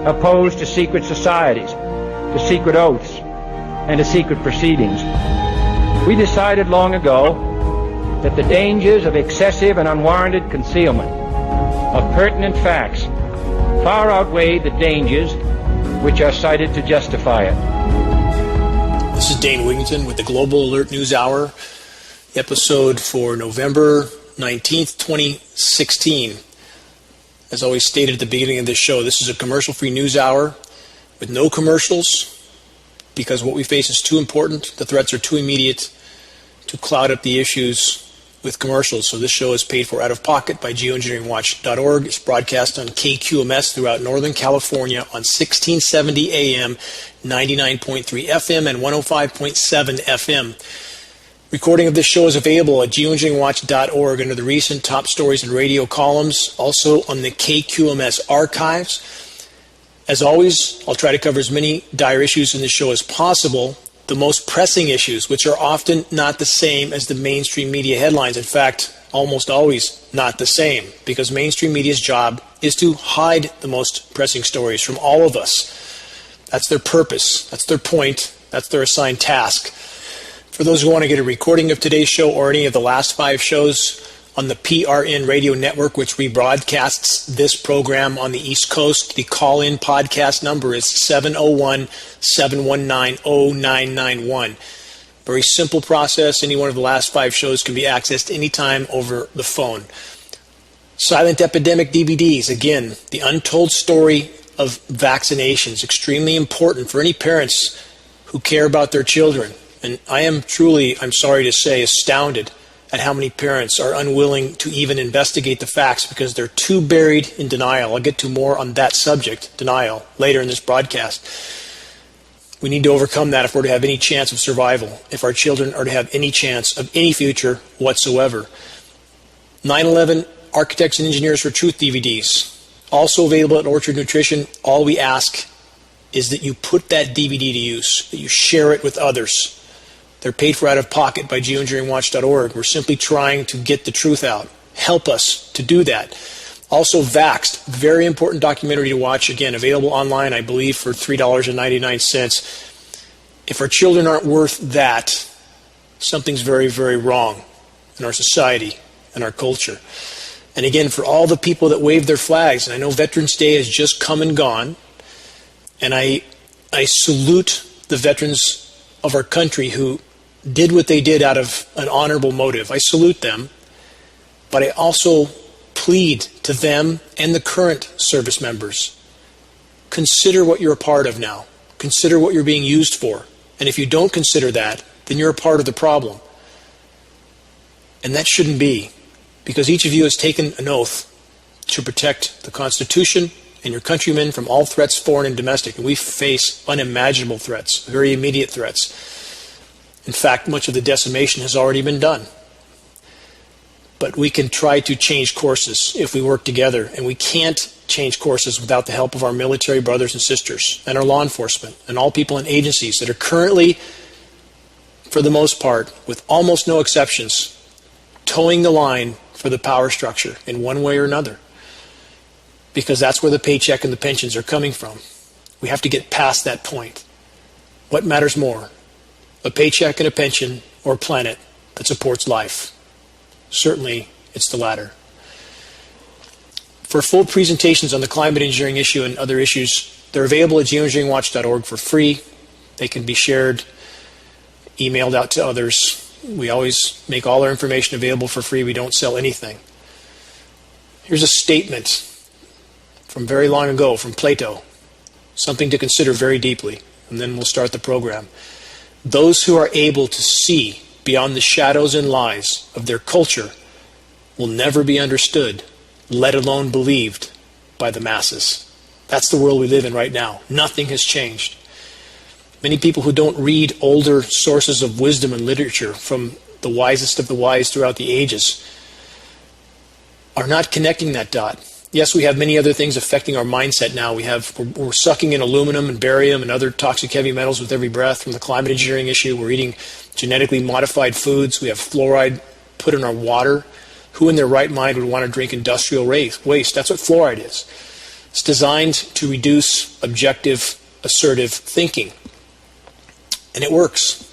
opposed to secret societies, to secret oaths, and to secret proceedings. We decided long ago that the dangers of excessive and unwarranted concealment of pertinent facts far outweigh the dangers which are cited to justify it. This is Dane Wigington with the Global Alert News Hour, episode for November 19th, 2016. As always stated at the beginning of this show, this is a commercial-free news hour with no commercials because what we face is too important, the threats are too immediate to cloud up the issues with commercials. So this show is paid for out of pocket by GeoEngineeringWatch.org. It's broadcast on KQMS throughout Northern California on 1670 AM, 99.3 FM, and 105.7 FM. Recording of this show is available at GeoEngineeringWatch.org under the recent top stories and radio columns, also on the KQMS archives. As always, I'll try to cover as many dire issues in this show as possible, the most pressing issues, which are often not the same as the mainstream media headlines. In fact, almost always not the same, because mainstream media's job is to hide the most pressing stories from all of us. That's their purpose, that's their point, that's their assigned task. For those who want to get a recording of today's show or any of the last 5 shows on the PRN radio network, which rebroadcasts this program on the East Coast, the call-in podcast number is 701-719-0991. Very simple process. Any one of the last 5 shows can be accessed anytime over the phone. Silent Epidemic DVDs, again, the untold story of vaccinations, extremely important for any parents who care about their children. And I am truly, I'm sorry to say, astounded at how many parents are unwilling to even investigate the facts because they're too buried in denial. I'll get to more on that subject, denial, later in this broadcast. We need to overcome that if we're to have any chance of survival, if our children are to have any chance of any future whatsoever. 9/11 Architects and Engineers for Truth DVDs, also available at Orchard Nutrition. All we ask is that you put that DVD to use, that you share it with others. They're paid for out of pocket by GeoEngineeringWatch.org. We're simply trying to get the truth out. Help us to do that. Also, Vaxxed, very important documentary to watch. Again, available online, I believe, for $3.99. If our children aren't worth that, something's very, very wrong in our society and our culture. And again, for all the people that wave their flags, and I know Veterans Day has just come and gone, and I salute the veterans of our country who did what they did out of an honorable motive. I salute them, but I also plead to them and the current service members. Consider what you're a part of now. Consider what you're being used for. And if you don't consider that, then you're a part of the problem. And that shouldn't be, because each of you has taken an oath to protect the Constitution and your countrymen from all threats, foreign and domestic. And we face unimaginable threats, very immediate threats. In fact, much of the decimation has already been done. But we can try to change courses if we work together, and we can't change courses without the help of our military brothers and sisters and our law enforcement and all people in agencies that are currently, for the most part, with almost no exceptions, towing the line for the power structure in one way or another. Because that's where the paycheck and the pensions are coming from. We have to get past that point. What matters more? A paycheck and a pension, or a planet that supports life? Certainly, it's the latter. For full presentations on the climate engineering issue and other issues, they're available at geoengineeringwatch.org for free. They can be shared, emailed out to others. We always make all our information available for free. We don't sell anything. Here's a statement from very long ago, from Plato, something to consider very deeply, and then we'll start the program. Those who are able to see beyond the shadows and lies of their culture will never be understood, let alone believed, by the masses. That's the world we live in right now. Nothing has changed. Many people who don't read older sources of wisdom and literature from the wisest of the wise throughout the ages are not connecting that dot. Yes, we have many other things affecting our mindset now. We're sucking in aluminum and barium and other toxic heavy metals with every breath from the climate engineering issue. We're eating genetically modified foods. We have fluoride put in our water. Who in their right mind would want to drink industrial waste? That's what fluoride is. It's designed to reduce objective, assertive thinking. And it works.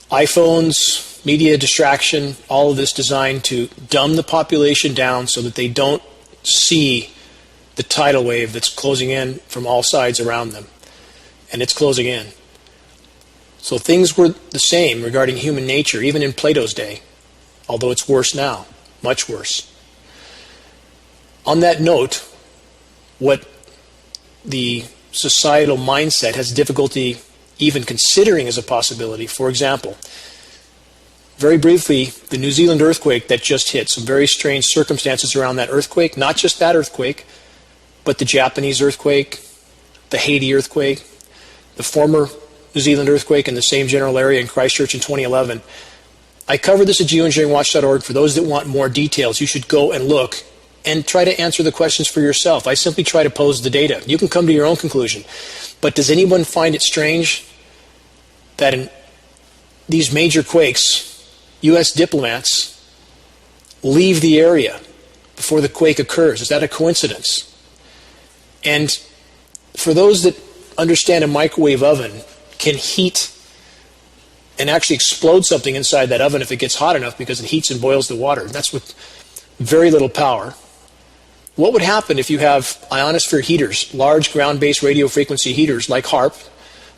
iPhones, media distraction, all of this designed to dumb the population down so that they don't see the tidal wave that's closing in from all sides around them. And it's closing in. So things were the same regarding human nature, even in Plato's day, although it's worse now, much worse. On that note, what the societal mindset has difficulty even considering as a possibility, for example, very briefly, the New Zealand earthquake that just hit, some very strange circumstances around that earthquake, not just that earthquake, but the Japanese earthquake, the Haiti earthquake, the former New Zealand earthquake in the same general area in Christchurch in 2011. I covered this at geoengineeringwatch.org. For those that want more details, you should go and look and try to answer the questions for yourself. I simply try to pose the data. You can come to your own conclusion. But does anyone find it strange that in these major quakes, U.S. diplomats leave the area before the quake occurs? Is that a coincidence? And for those that understand a microwave oven can heat and actually explode something inside that oven if it gets hot enough because it heats and boils the water. That's with very little power. What would happen if you have ionosphere heaters, large ground-based radio frequency heaters like HARP?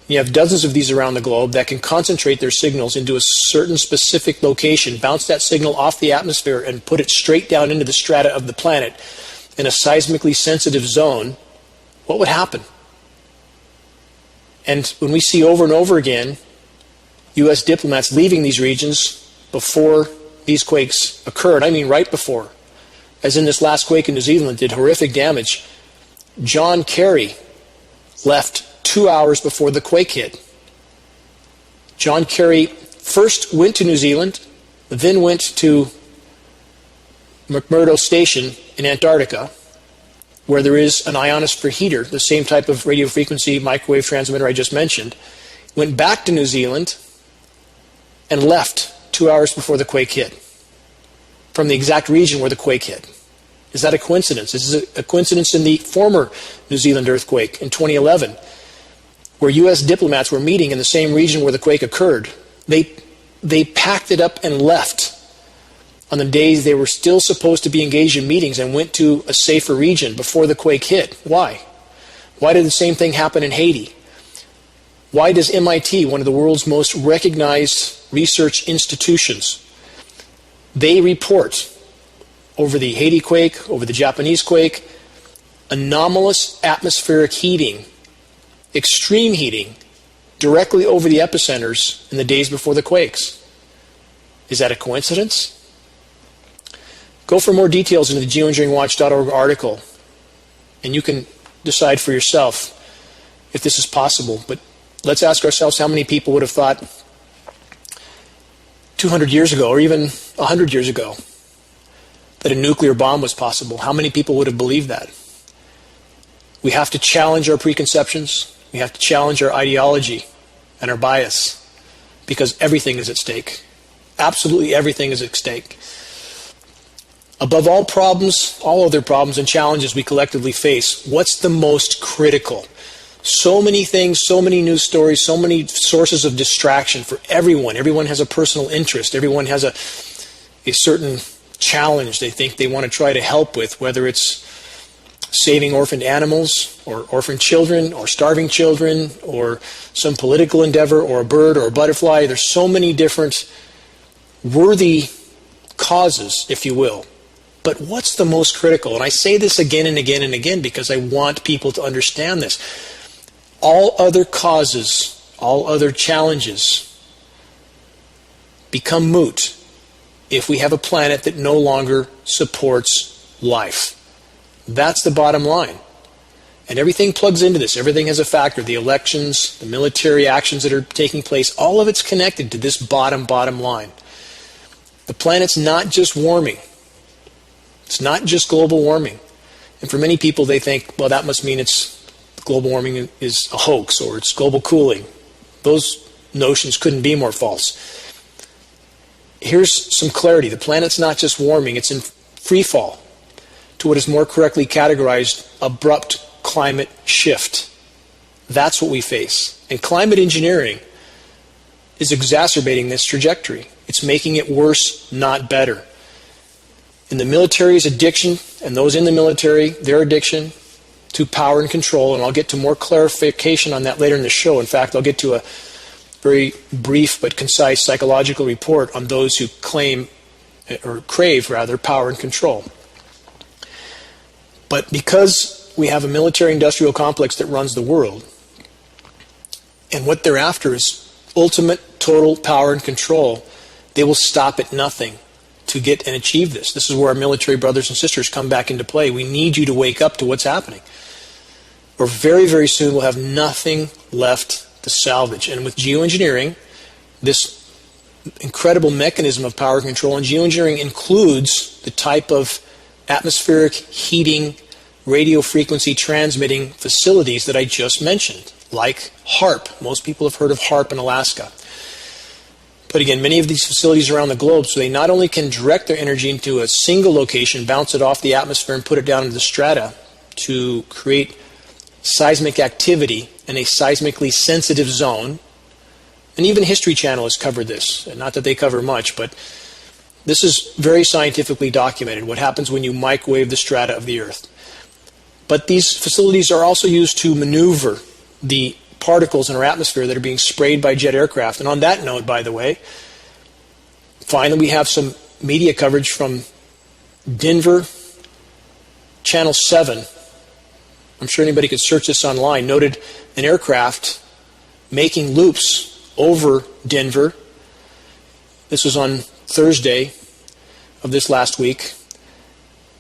You have dozens of these around the globe that can concentrate their signals into a certain specific location, bounce that signal off the atmosphere and put it straight down into the strata of the planet in a seismically sensitive zone. What would happen? And when we see over and over again U.S. diplomats leaving these regions before these quakes occurred, I mean right before, as in this last quake in New Zealand did horrific damage, John Kerry left 2 hours before the quake hit. John Kerry first went to New Zealand, then went to McMurdo Station in Antarctica, where there is an ionosphere heater, the same type of radio frequency microwave transmitter I just mentioned, went back to New Zealand and left 2 hours before the quake hit from the exact region where the quake hit. Is that a coincidence? This is a coincidence in the former New Zealand earthquake in 2011, where U.S. diplomats were meeting in the same region where the quake occurred. They packed it up and left on the days they were still supposed to be engaged in meetings and went to a safer region before the quake hit. Why? Why did the same thing happen in Haiti? Why does MIT, one of the world's most recognized research institutions, they report over the Haiti quake, over the Japanese quake, anomalous atmospheric heating, extreme heating, directly over the epicenters in the days before the quakes? Is that a coincidence? Go for more details into the geoengineeringwatch.org article, and you can decide for yourself if this is possible. But let's ask ourselves how many people would have thought 200 years ago, or even 100 years ago, that a nuclear bomb was possible. How many people would have believed that? We have to challenge our preconceptions. We have to challenge our ideology and our bias, because everything is at stake. Absolutely everything is at stake. Above all problems, all other problems and challenges we collectively face, what's the most critical? So many things, so many news stories, so many sources of distraction for everyone. Everyone has a personal interest. Everyone has a certain challenge they think they want to try to help with, whether it's saving orphaned animals or orphaned children or starving children or some political endeavor or a bird or a butterfly. There's so many different worthy causes, if you will. But what's the most critical? And I say this again and again and again because I want people to understand this. All other causes, all other challenges become moot if we have a planet that no longer supports life. That's the bottom line. And everything plugs into this. Everything has a factor. The elections, the military actions that are taking place, all of it's connected to this bottom line. The planet's not just warming. It's not just global warming. And for many people, they think, well, that must mean it's global warming is a hoax or it's global cooling. Those notions couldn't be more false. Here's some clarity. The planet's not just warming, it's in free fall. to what is more correctly categorized abrupt climate shift. That's what we face. And climate engineering is exacerbating this trajectory. It's making it worse, not better. In the military's addiction, and those in the military, their addiction to power and control, and I'll get to more clarification on that later in the show. In fact, I'll get to a very brief but concise psychological report on those who claim, or crave rather, power and control. But because we have a military-industrial complex that runs the world, and what they're after is ultimate total power and control, they will stop at nothing to get and achieve this. This is where our military brothers and sisters come back into play. We need you to wake up to what's happening. Or very, very soon we'll have nothing left to salvage. And with geoengineering, this incredible mechanism of power control, and geoengineering includes the type of atmospheric heating, radio frequency transmitting facilities that I just mentioned, like HARP. Most people have heard of HARP in Alaska. But again, many of these facilities around the globe, so they not only can direct their energy into a single location, bounce it off the atmosphere and put it down into the strata to create seismic activity in a seismically sensitive zone. And even History Channel has covered this. Not that they cover much, but this is very scientifically documented, what happens when you microwave the strata of the Earth. But these facilities are also used to maneuver the particles in our atmosphere that are being sprayed by jet aircraft. And on that note, by the way, finally we have some media coverage from Denver, Channel 7. I'm sure anybody could search this online. Noted an aircraft making loops over Denver. This was on Thursday of this last week.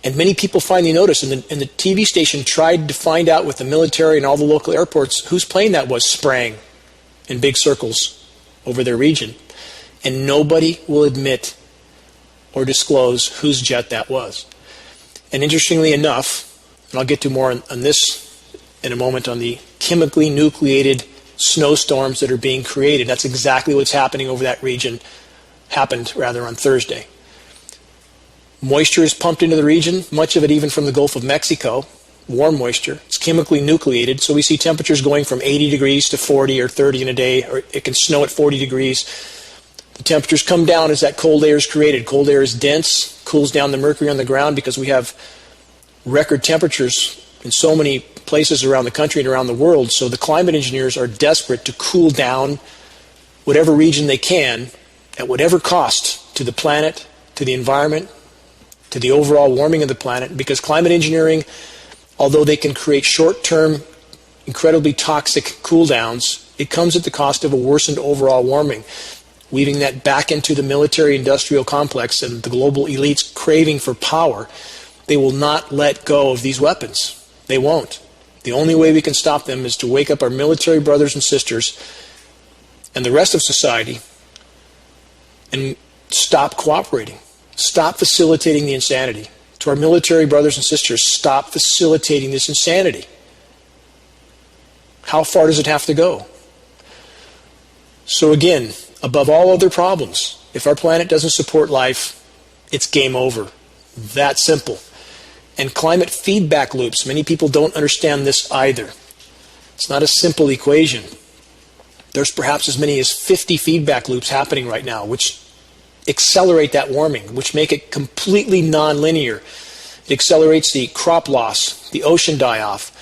And many people finally noticed, and the TV station tried to find out with the military and all the local airports whose plane that was spraying in big circles over their region. And nobody will admit or disclose whose jet that was. And interestingly enough, and I'll get to more on this in a moment, on the chemically nucleated snowstorms that are being created. That's exactly what's happening over that region, happened rather on Thursday. Moisture is pumped into the region, much of it even from the Gulf of Mexico, warm moisture. It's chemically nucleated, so we see temperatures going from 80 degrees to 40 or 30 in a day, or it can snow at 40 degrees. The temperatures come down as that cold air is created. Cold air is dense, cools down the mercury on the ground because we have record temperatures in so many places around the country and around the world. So the climate engineers are desperate to cool down whatever region they can at whatever cost to the planet, to the environment, to the overall warming of the planet, because climate engineering, although they can create short-term, incredibly toxic cool downs, it comes at the cost of a worsened overall warming, weaving that back into the military-industrial complex and the global elites craving for power. They will not let go of these weapons. They won't. The only way we can stop them is to wake up our military brothers and sisters and the rest of society and stop cooperating. Stop facilitating the insanity. To our military brothers and sisters, stop facilitating this insanity. How far does it have to go? So again, above all other problems, if our planet doesn't support life, it's game over. That simple. And climate feedback loops, many people don't understand this either. It's not a simple equation. There's perhaps as many as 50 feedback loops happening right now, which accelerate that warming, which make it completely non-linear. It accelerates the crop loss, the ocean die-off,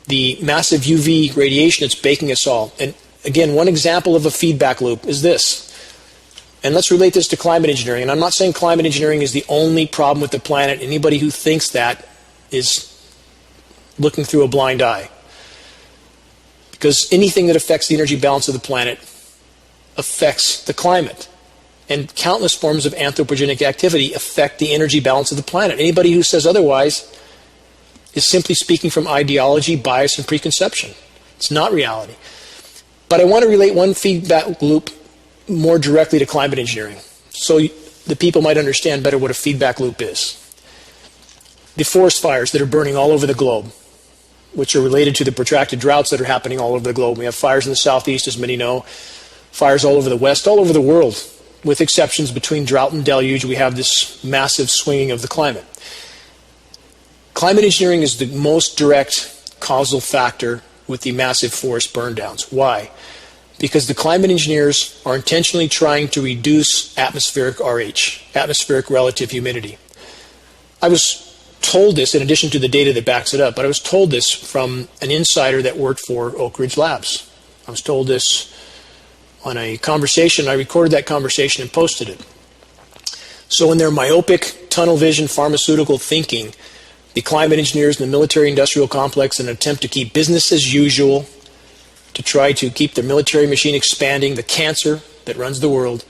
the massive UV radiation that's baking us all. And again, one example of a feedback loop is this. And let's relate this to climate engineering. And I'm not saying climate engineering is the only problem with the planet. Anybody who thinks that is looking through a blind eye. Because anything that affects the energy balance of the planet affects the climate. And countless forms of anthropogenic activity affect the energy balance of the planet. Anybody who says otherwise is simply speaking from ideology, bias, and preconception. It's not reality. But I want to relate one feedback loop more directly to climate engineering, so the people might understand better what a feedback loop is. The forest fires that are burning all over the globe, which are related to the protracted droughts that are happening all over the globe. We have fires in the southeast, as many know, fires all over the west, all over the world. With exceptions between drought and deluge, we have this massive swinging of the climate. Climate engineering is the most direct causal factor with the massive forest burn downs. Why? Because the climate engineers are intentionally trying to reduce atmospheric RH, atmospheric relative humidity. I was told this, in addition to the data that backs it up, but I was told this from an insider that worked for Oak Ridge Labs. I was told this on a conversation. I recorded that conversation and posted it. So in their myopic, tunnel vision, pharmaceutical thinking, the climate engineers in the military-industrial complex, in an attempt to keep business as usual, to try to keep the military machine expanding, the cancer that runs the world,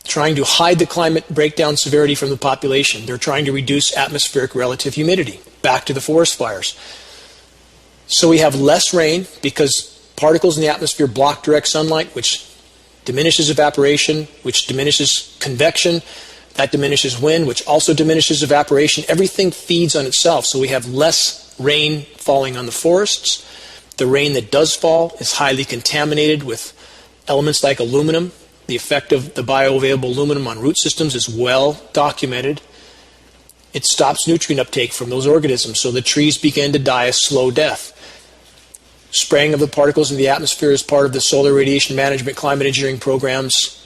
trying to hide the climate breakdown severity from the population. They're trying to reduce atmospheric relative humidity, back to the forest fires. So we have less rain because particles in the atmosphere block direct sunlight, which diminishes evaporation, which diminishes convection. That diminishes wind, which also diminishes evaporation. Everything feeds on itself, so we have less rain falling on the forests. The rain that does fall is highly contaminated with elements like aluminum. The effect of the bioavailable aluminum on root systems is well documented. It stops nutrient uptake from those organisms, so the trees begin to die a slow death. Spraying of the particles in the atmosphere as part of the solar radiation management climate engineering programs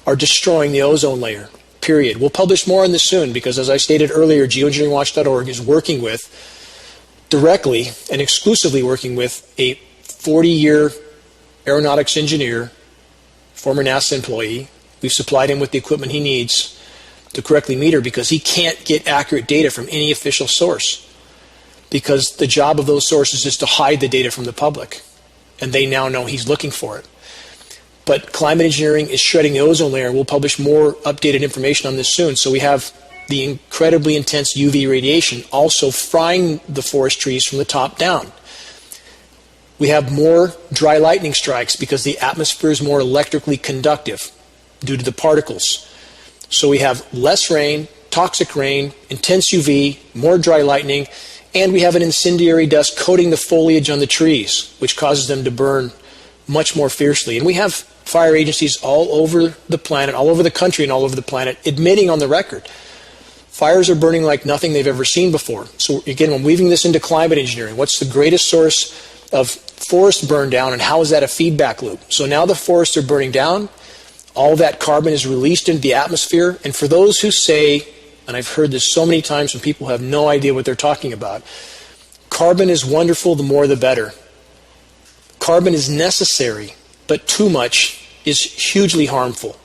are destroying the ozone layer, period. We'll publish more on this soon because, as I stated earlier, geoengineeringwatch.org is working with, directly and exclusively working with, a 40-year aeronautics engineer, former NASA employee. We've supplied him with the equipment he needs to correctly meter because he can't get accurate data from any official source, because the job of those sources is to hide the data from the public, and they now know he's looking for it. But climate engineering is shredding the ozone layer, and we'll publish more updated information on this soon. So we have the incredibly intense UV radiation also frying the forest trees from the top down. We have more dry lightning strikes because the atmosphere is more electrically conductive due to the particles. So we have less rain, toxic rain, intense UV, more dry lightning, and we have an incendiary dust coating the foliage on the trees, which causes them to burn much more fiercely. And we have fire agencies all over the planet, all over the country and all over the planet, admitting on the record, fires are burning like nothing they've ever seen before. So again, when weaving this into climate engineering, what's the greatest source of forest burn down, and how is that a feedback loop? So now the forests are burning down, all that carbon is released into the atmosphere, and for those who say, and I've heard this so many times when people have no idea what they're talking about, carbon is wonderful, the more the better. Carbon is necessary, but too much is hugely harmful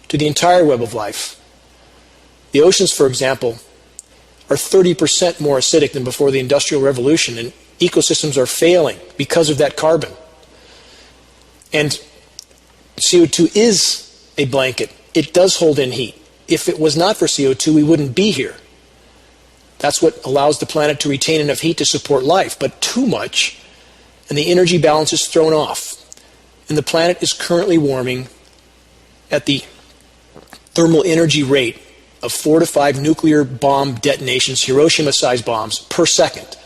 to the entire web of life. The oceans, for example, are 30% more acidic than before the Industrial Revolution, and ecosystems are failing because of that carbon. And CO2 is a blanket. It does hold in heat. If it was not for CO2, we wouldn't be here. That's what allows the planet to retain enough heat to support life. But too much, and the energy balance is thrown off. And the planet is currently warming at the thermal energy rate of 4 to 5 nuclear bomb detonations, Hiroshima-sized bombs, per second.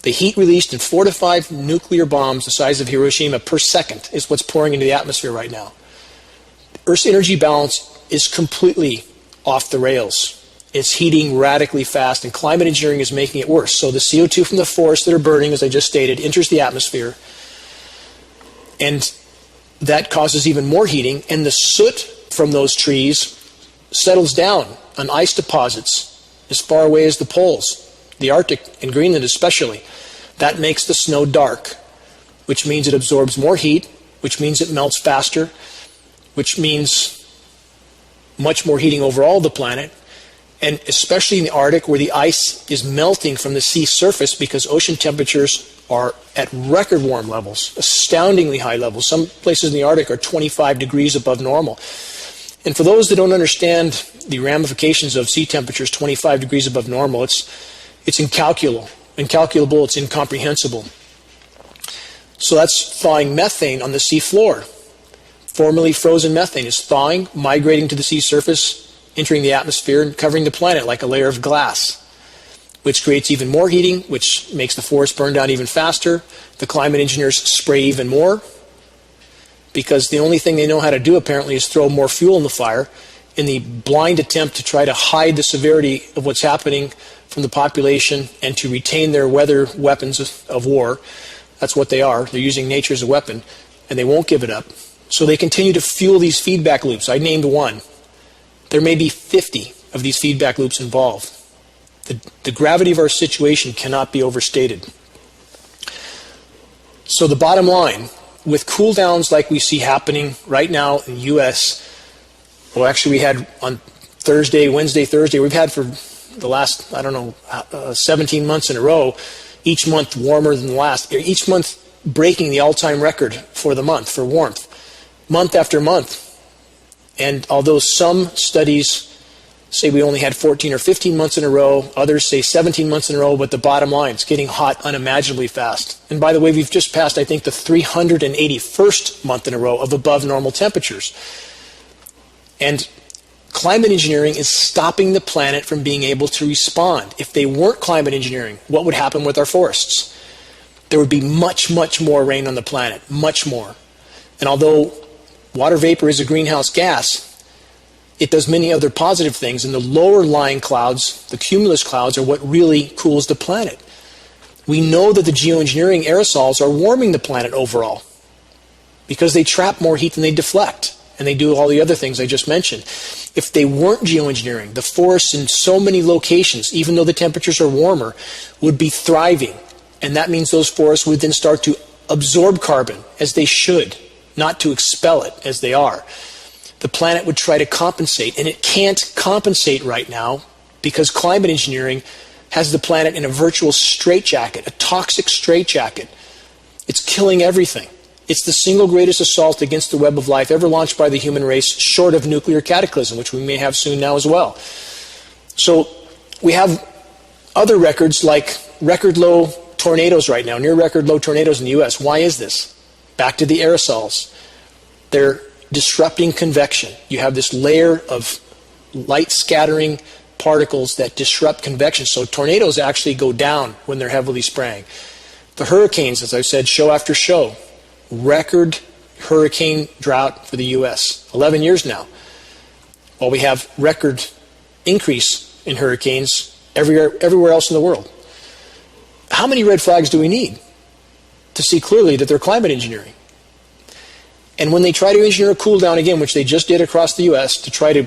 The heat released in 4 to 5 nuclear bombs the size of Hiroshima per second is what's pouring into the atmosphere right now. Earth's energy balance is completely off the rails. It's heating radically fast, and climate engineering is making it worse. So the CO2 from the forests that are burning, as I just stated, enters the atmosphere, and that causes even more heating, and the soot from those trees settles down on ice deposits as far away as the poles, the Arctic and Greenland especially. That makes the snow dark, which means it absorbs more heat, which means it melts faster, which means much more heating over all the planet, and especially in the Arctic, where the ice is melting from the sea surface because ocean temperatures are at record warm levels, astoundingly high levels. Some places in the Arctic are 25 degrees above normal. And for those that don't understand the ramifications of sea temperatures 25 degrees above normal, it's incalculable, it's incomprehensible. So that's thawing methane on the sea floor. Formerly frozen methane is thawing, migrating to the sea surface, entering the atmosphere and covering the planet like a layer of glass, which creates even more heating, which makes the forest burn down even faster. The climate engineers spray even more, because the only thing they know how to do apparently is throw more fuel in the fire, in the blind attempt to try to hide the severity of what's happening from the population and to retain their weather weapons of war. That's what they are. They're using nature as a weapon, and they won't give it up. So they continue to fuel these feedback loops. I named one. There may be 50 of these feedback loops involved. The gravity of our situation cannot be overstated. So the bottom line, with cool downs like we see happening right now in the U.S., well, actually we had on Wednesday, Thursday, we've had for the last, 17 months in a row, each month warmer than the last, each month breaking the all-time record for the month, for warmth, month after month. And although some studies say we only had 14 or 15 months in a row, others say 17 months in a row, but the bottom line, it's getting hot unimaginably fast. And by the way, we've just passed, I think, the 381st month in a row of above normal temperatures. And climate engineering is stopping the planet from being able to respond. If they weren't climate engineering, what would happen with our forests? There would be much, much more rain on the planet, much more. And although water vapor is a greenhouse gas, it does many other positive things, and the lower lying clouds, the cumulus clouds, are what really cools the planet. We know that the geoengineering aerosols are warming the planet overall because they trap more heat than they deflect, and they do all the other things I just mentioned. If they weren't geoengineering, the forests in so many locations, even though the temperatures are warmer, would be thriving, and that means those forests would then start to absorb carbon, as they should, not to expel it, as they are. The planet would try to compensate, and it can't compensate right now because climate engineering has the planet in a virtual straitjacket, a toxic straitjacket. It's killing everything. It's the single greatest assault against the web of life ever launched by the human race, short of nuclear cataclysm, which we may have soon now as well. So we have other records like record low tornadoes right now, near record low tornadoes in the U.S. Why is this? Back to the aerosols. They're disrupting convection. You have this layer of light scattering particles that disrupt convection. So tornadoes actually go down when they're heavily spraying. The hurricanes, as I've said, show after show, record hurricane drought for the U.S. 11 years now. While we have record increase in hurricanes everywhere else in the world. How many red flags do we need to see clearly that they're climate engineering? And when they try to engineer a cool down again, which they just did across the U.S. to try to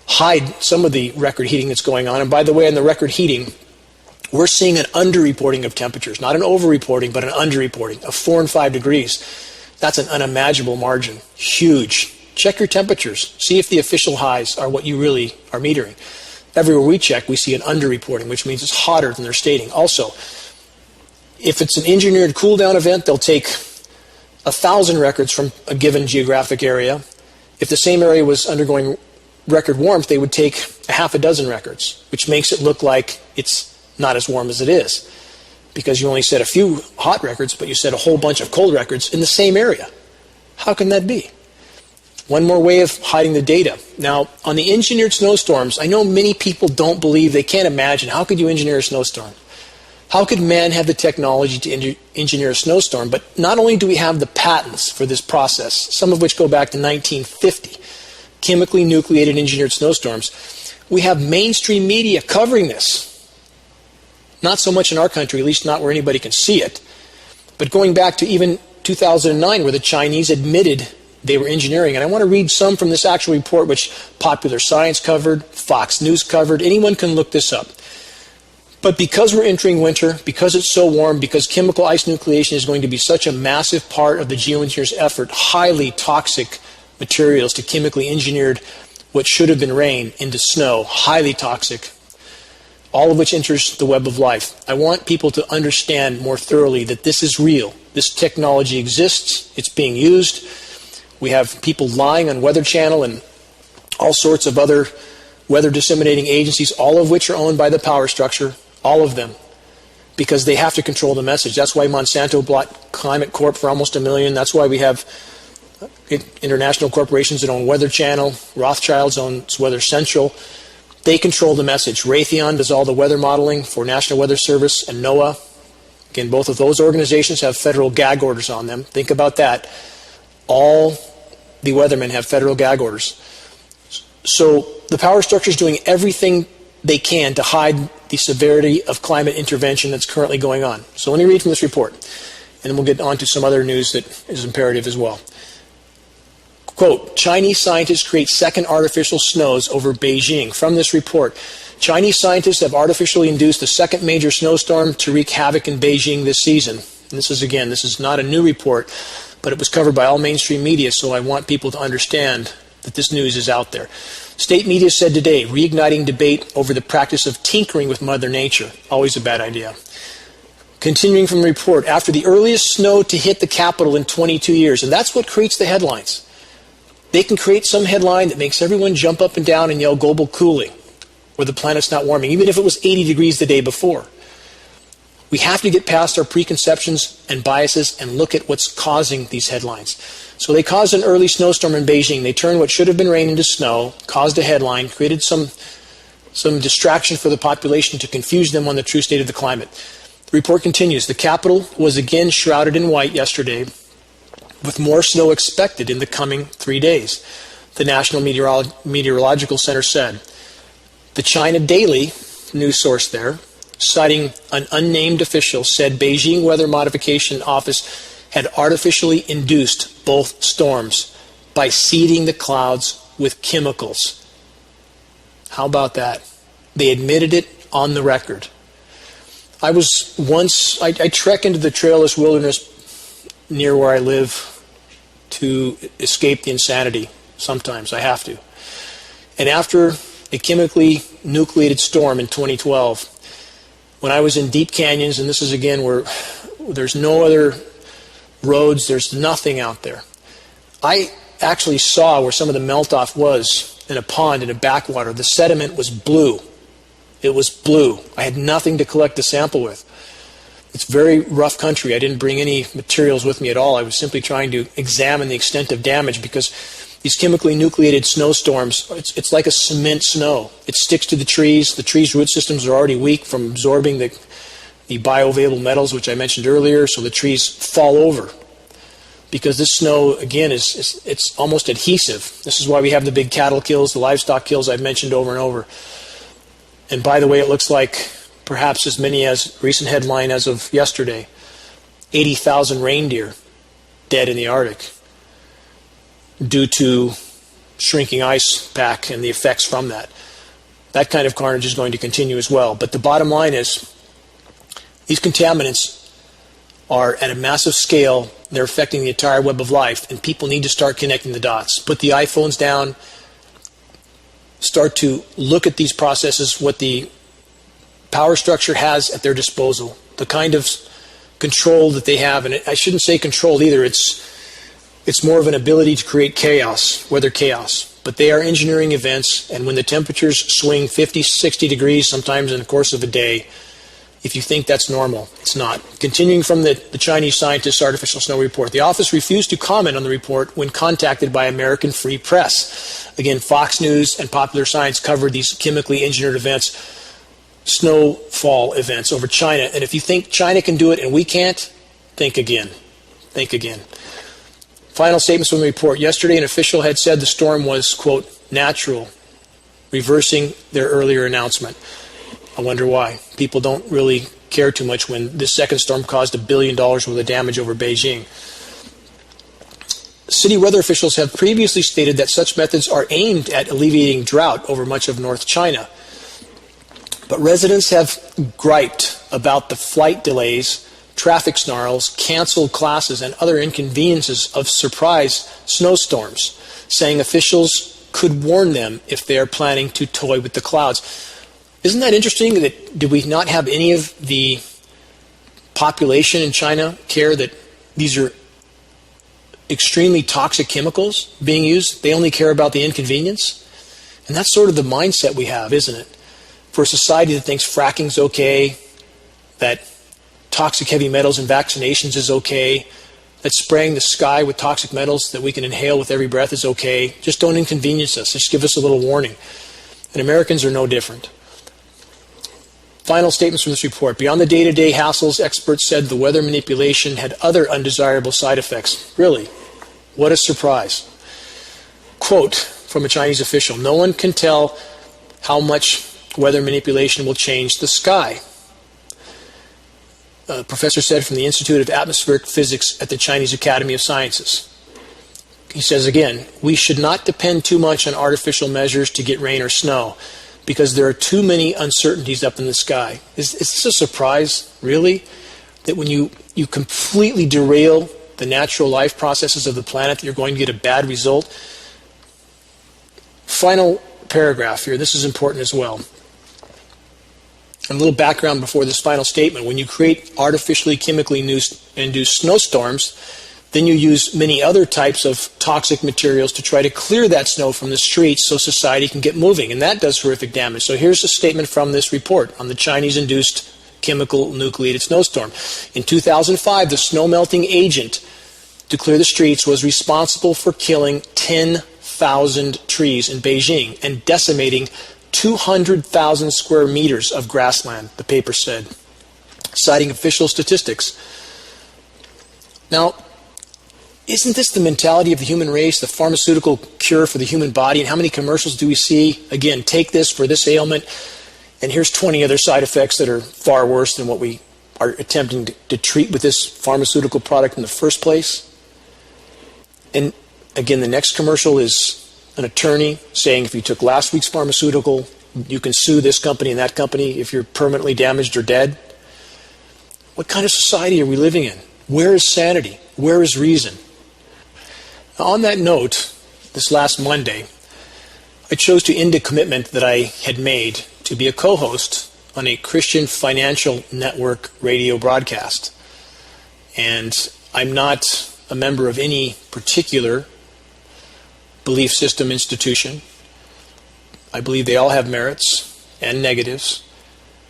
hide some of the record heating that's going on, and by the way, in the record heating, we're seeing an underreporting of temperatures, not an overreporting, but an underreporting of 4 and 5 degrees. That's an unimaginable margin, huge. Check your temperatures. See if the official highs are what you really are metering. Everywhere we check, we see an underreporting, which means it's hotter than they're stating. Also, if it's an engineered cool down event, they'll take 1,000 records from a given geographic area. If the same area was undergoing record warmth, they would take a half a dozen records, which makes it look like it's not as warm as it is, because you only set a few hot records, but you set a whole bunch of cold records in the same area. How can that be? One more way of hiding the data. Now, on the engineered snowstorms, I know many people don't believe, they can't imagine, how could you engineer a snowstorm? How could man have the technology to engineer a snowstorm? But not only do we have the patents for this process, some of which go back to 1950, chemically nucleated engineered snowstorms, we have mainstream media covering this. Not so much in our country, at least not where anybody can see it. But going back to even 2009, where the Chinese admitted they were engineering. And I want to read some from this actual report, which Popular Science covered, Fox News covered. Anyone can look this up. But because we're entering winter, because it's so warm, because chemical ice nucleation is going to be such a massive part of the geoengineers' effort, highly toxic materials to chemically engineered what should have been rain into snow, highly toxic, all of which enters the web of life. I want people to understand more thoroughly that this is real. This technology exists. It's being used. We have people lying on Weather Channel and all sorts of other weather disseminating agencies, all of which are owned by the power structure, all of them, because they have to control the message. That's why Monsanto bought Climate Corp for almost $1 million. That's why we have international corporations that own Weather Channel. Rothschilds owns Weather Central. They control the message. Raytheon does all the weather modeling for National Weather Service and NOAA. Again, both of those organizations have federal gag orders on them. Think about that. All the weathermen have federal gag orders. So the power structure is doing everything they can to hide the severity of climate intervention that's currently going on. So let me read from this report, and then we'll get on to some other news that is imperative as well. Quote, Chinese scientists create second artificial snows over Beijing. From this report, Chinese scientists have artificially induced the second major snowstorm to wreak havoc in Beijing this season. And this is not a new report, but it was covered by all mainstream media, so I want people to understand that this news is out there. State media said today, reigniting debate over the practice of tinkering with Mother Nature. Always a bad idea. Continuing from the report, after the earliest snow to hit the capital in 22 years, and that's what creates the headlines. They can create some headline that makes everyone jump up and down and yell global cooling, or the planet's not warming, even if it was 80 degrees the day before. We have to get past our preconceptions and biases and look at what's causing these headlines. So they caused an early snowstorm in Beijing. They turned what should have been rain into snow, caused a headline, created some distraction for the population to confuse them on the true state of the climate. The report continues. The capital was again shrouded in white yesterday, with more snow expected in the coming 3 days, the National Meteorological Center said. The China Daily news source there, citing an unnamed official, said Beijing Weather Modification Office had artificially induced both storms by seeding the clouds with chemicals. How about that? They admitted it on the record. I trek into the trailless wilderness near where I live to escape the insanity. Sometimes I have to. And after a chemically nucleated storm in 2012, when I was in deep canyons, and this is again where there's no other roads, there's nothing out there, I actually saw where some of the melt-off was in a pond in a backwater. The sediment was blue. It was blue. I had nothing to collect the sample with. It's very rough country. I didn't bring any materials with me at all. I was simply trying to examine the extent of damage because these chemically nucleated snowstorms, it's like a cement snow. It sticks to the trees. The trees' root systems are already weak from absorbing the bioavailable metals, which I mentioned earlier, so the trees fall over. Because this snow, again, it's almost adhesive. This is why we have the big cattle kills, the livestock kills I've mentioned over and over. And by the way, it looks like perhaps as many as, recent headline as of yesterday, 80,000 reindeer dead in the Arctic due to shrinking ice pack and the effects from that. That kind of carnage is going to continue as well. But the bottom line is, these contaminants are at a massive scale. They're affecting the entire web of life, and people need to start connecting the dots. Put the iPhones down, start to look at these processes, what the power structure has at their disposal, the kind of control that they have. And I shouldn't say control either. It's more of an ability to create chaos, weather chaos. But they are engineering events, and when the temperatures swing 50, 60 degrees sometimes in the course of a day, if you think that's normal, it's not. Continuing from the Chinese scientists' artificial snow report, the office refused to comment on the report when contacted by American Free Press. Again, Fox News and Popular Science covered these chemically engineered events, snowfall events over China. And if you think China can do it and we can't, think again. Think again. Final statements from the report. Yesterday, an official had said the storm was, quote, natural, reversing their earlier announcement. I wonder why. People don't really care too much when this second storm caused $1 billion worth of damage over Beijing. City weather officials have previously stated that such methods are aimed at alleviating drought over much of North China. But residents have griped about the flight delays, traffic snarls, canceled classes, and other inconveniences of surprise snowstorms, saying officials could warn them if they are planning to toy with the clouds. Isn't that interesting that do we not have any of the population in China care that these are extremely toxic chemicals being used? They only care about the inconvenience? And that's sort of the mindset we have, isn't it? For a society that thinks fracking's okay, that toxic heavy metals and vaccinations is okay, that spraying the sky with toxic metals that we can inhale with every breath is okay. Just don't inconvenience us. Just give us a little warning. And Americans are no different. Final statements from this report. Beyond the day-to-day hassles, experts said the weather manipulation had other undesirable side effects. Really? What a surprise. Quote from a Chinese official. No one can tell how much weather manipulation will change the sky. A professor said from the Institute of Atmospheric Physics at the Chinese Academy of Sciences. He says again, we should not depend too much on artificial measures to get rain or snow because there are too many uncertainties up in the sky. Is this a surprise, really? That when you completely derail the natural life processes of the planet, you're going to get a bad result? Final paragraph here. This is important as well. And a little background before this final statement. When you create artificially chemically induced snowstorms, then you use many other types of toxic materials to try to clear that snow from the streets so society can get moving. And that does horrific damage. So here's a statement from this report on the Chinese-induced chemical nucleated snowstorm. In 2005, the snow melting agent to clear the streets was responsible for killing 10,000 trees in Beijing and decimating 200,000 square meters of grassland, the paper said, citing official statistics. Now, isn't this the mentality of the human race, the pharmaceutical cure for the human body? And how many commercials do we see? Again, take this for this ailment, and here's 20 other side effects that are far worse than what we are attempting to treat with this pharmaceutical product in the first place. And again, the next commercial is an attorney saying if you took last week's pharmaceutical, you can sue this company and that company if you're permanently damaged or dead. What kind of society are we living in? Where is sanity? Where is reason? Now, on that note, this last Monday, I chose to end a commitment that I had made to be a co-host on a Christian Financial Network radio broadcast. And I'm not a member of any particular belief system institution. I believe they all have merits and negatives.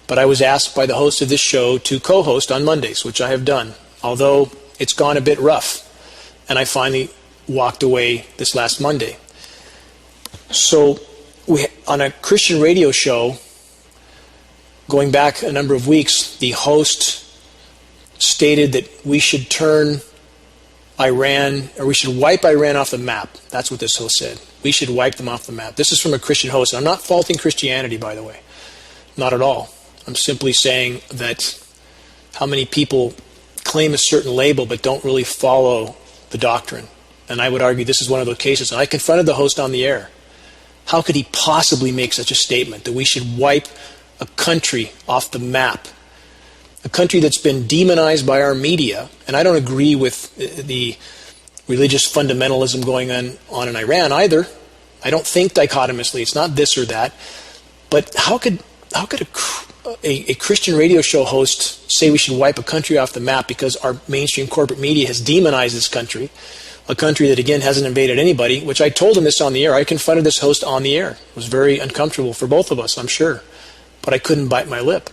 But I was asked by the host of this show to co-host on Mondays, which I have done, although it's gone a bit rough. And I finally walked away this last Monday. So on a Christian radio show, going back a number of weeks, the host stated that we should turn Iran, or we should wipe Iran off the map. That's what this host said. We should wipe them off the map. This is from a Christian host. I'm not faulting Christianity, by the way. Not at all. I'm simply saying that how many people claim a certain label but don't really follow the doctrine. And I would argue this is one of those cases. And I confronted the host on the air. How could he possibly make such a statement that we should wipe a country off the map? A country that's been demonized by our media, and I don't agree with the religious fundamentalism going on in Iran either. I don't think dichotomously. It's not this or that. But how could a Christian radio show host say we should wipe a country off the map because our mainstream corporate media has demonized this country, a country that, again, hasn't invaded anybody, which I told him this on the air. I confronted this host on the air. It was very uncomfortable for both of us, I'm sure. But I couldn't bite my lip.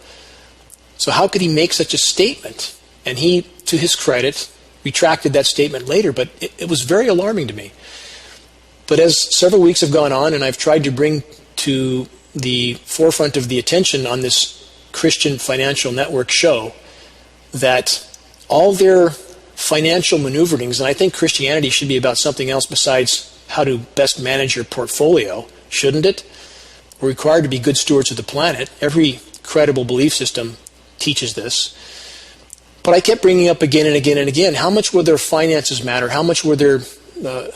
So how could he make such a statement? And he, to his credit, retracted that statement later, but it was very alarming to me. But as several weeks have gone on, and I've tried to bring to the forefront of the attention on this Christian Financial Network show that all their financial maneuverings, and I think Christianity should be about something else besides how to best manage your portfolio, shouldn't it? We're required to be good stewards of the planet. Every credible belief system teaches this. But I kept bringing up again and again and again, how much will their finances matter? How much will their the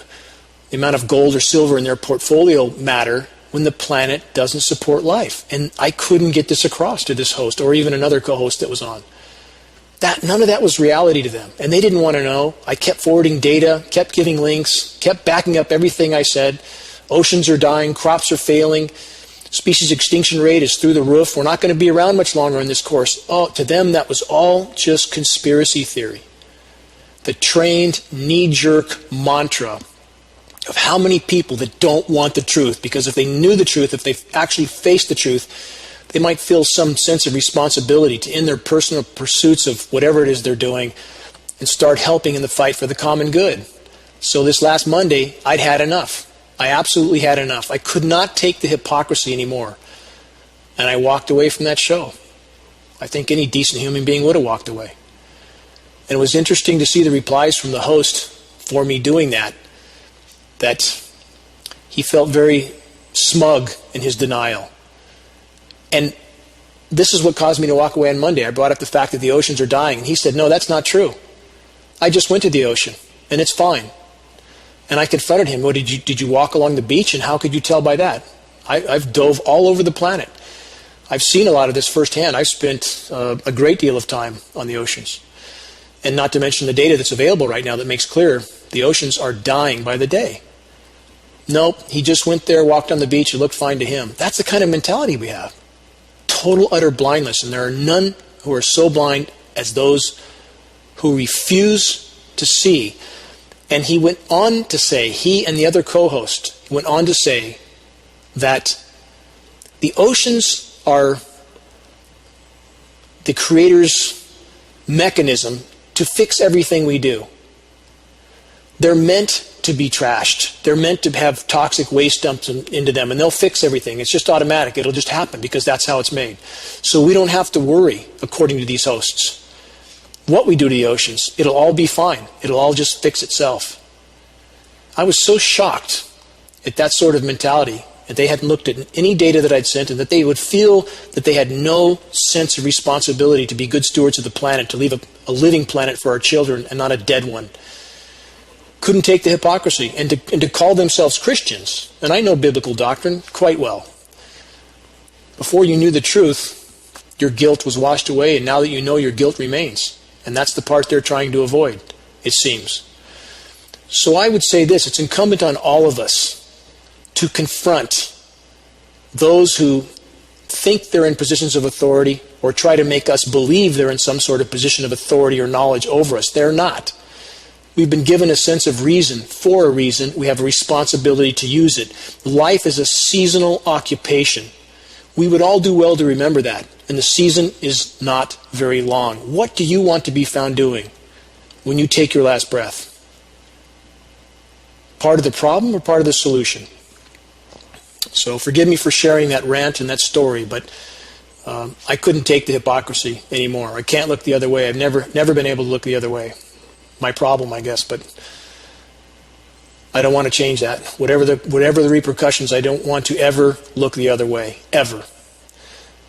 amount of gold or silver in their portfolio matter when the planet doesn't support life? And I couldn't get this across to this host or even another co-host that was on. None of that was reality to them. And they didn't want to know. I kept forwarding data, kept giving links, kept backing up everything I said. Oceans are dying, crops are failing, species extinction rate is through the roof. We're not going to be around much longer in this course. Oh, to them, that was all just conspiracy theory. The trained knee-jerk mantra of how many people that don't want the truth, because if they knew the truth, if they actually faced the truth, they might feel some sense of responsibility to end their personal pursuits of whatever it is they're doing and start helping in the fight for the common good. So this last Monday, I'd had enough. I absolutely had enough. I could not take the hypocrisy anymore. And I walked away from that show. I think any decent human being would have walked away. And it was interesting to see the replies from the host for me doing that He felt very smug in his denial. And this is what caused me to walk away on Monday. I brought up the fact that the oceans are dying, and he said, no, that's not true. I just went to the ocean, and it's fine. And I confronted him, well, did you walk along the beach, and how could you tell by that? I've dove all over the planet. I've seen a lot of this firsthand. I've spent a great deal of time on the oceans. And not to mention the data that's available right now that makes clear the oceans are dying by the day. Nope, he just went there, walked on the beach, it looked fine to him. That's the kind of mentality we have. Total, utter blindness. And there are none who are so blind as those who refuse to see. And he went on to say, he and the other co-host went on to say that the oceans are the Creator's mechanism to fix everything we do. They're meant to be trashed. They're meant to have toxic waste dumped into them, and they'll fix everything. It's just automatic. It'll just happen because that's how it's made. So we don't have to worry, according to these hosts, what we do to the oceans. It'll all be fine. It'll all just fix itself. I was so shocked at that sort of mentality, that they hadn't looked at any data that I'd sent, and that they would feel that they had no sense of responsibility to be good stewards of the planet, to leave a living planet for our children and not a dead one. Couldn't take the hypocrisy, and to call themselves Christians. And I know biblical doctrine quite well. Before you knew the truth, your guilt was washed away, and now that you know, your guilt remains. And that's the part they're trying to avoid, it seems. So I would say this, it's incumbent on all of us to confront those who think they're in positions of authority or try to make us believe they're in some sort of position of authority or knowledge over us. They're not. We've been given a sense of reason for a reason. We have a responsibility to use it. Life is a seasonal occupation. We would all do well to remember that. And the season is not very long. What do you want to be found doing when you take your last breath? Part of the problem or part of the solution? So forgive me for sharing that rant and that story, but I couldn't take the hypocrisy anymore. I can't look the other way. I've never been able to look the other way. My problem, I guess, but I don't want to change that. Whatever the repercussions, I don't want to ever look the other way, ever.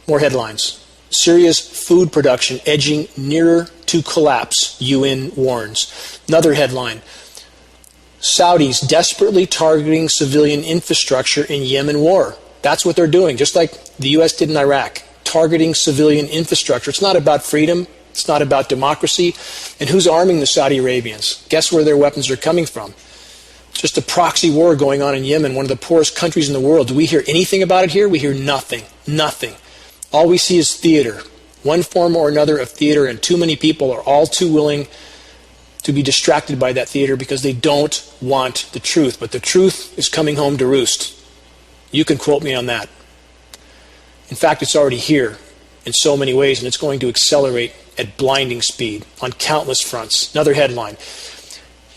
More headlines. Syria's food production edging nearer to collapse, UN warns. Another headline. Saudis desperately targeting civilian infrastructure in Yemen war. That's what they're doing, just like the U.S. did in Iraq, targeting civilian infrastructure. It's not about freedom. It's not about democracy. And who's arming the Saudi Arabians? Guess where their weapons are coming from? Just a proxy war going on in Yemen, one of the poorest countries in the world. Do we hear anything about it here? We hear nothing. Nothing. All we see is theater. One form or another of theater, and too many people are all too willing to be distracted by that theater because they don't want the truth. But the truth is coming home to roost. You can quote me on that. In fact, it's already here in so many ways, and it's going to accelerate at blinding speed on countless fronts. Another headline.